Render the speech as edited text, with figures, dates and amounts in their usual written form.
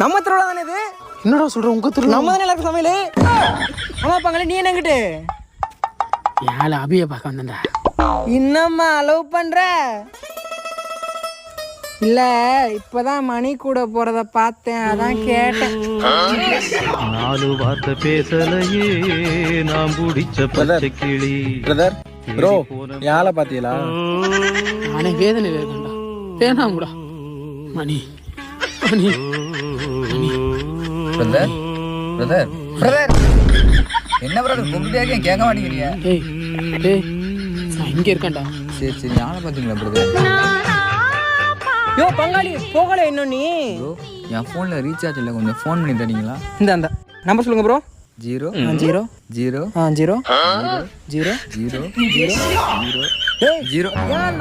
நம்ம திருவிழா தானே இது. என்னடா சொல்ற? உங்க திருவிழா நம்ம தானே எல்லாருக்கும் சமையல். ஆமா பங்களே, நீ என்னங்கிட்டு ஏழை அபியை பார்க்க வந்தேன்டா. இன்னம்மா அலோவ் பண்ற? இல்ல இப்பதான் மணி கூட போறத பார்த்தேன், அதான் கேட்டேன். 4 வார்த்தை பேசலையே நாம் பிடிச்ச பச்சை கிளி. பிரதர் ப்ரோ யாரை பாத்தீங்களா? நானே வேதனை வேதண்டா. வேணாம் கூட மணி மணி மணி. பிரதர் பிரதர் பிரதர் என்ன பிரதர் கூப்பிட்டே இருக்கேன், கேட்க மாட்டேங்கிறீங்க? ஏய் டேய், நான் இங்கே இருக்கேன்டா. சரி சரி, யானை பார்த்தீங்களா பிரதர்? யோ பங்காளி, போகல இன்னும் நீ? ப்ரோ என் ஃபோனில் ரீசார்ஜ் இல்லை, கொஞ்சம் ஃபோன் பண்ணி தரீங்களா? இந்த அந்த நம்பர் சொல்லுங்க ப்ரோ. 0 0 0 0 0 0 0 0 ஏன் அந்த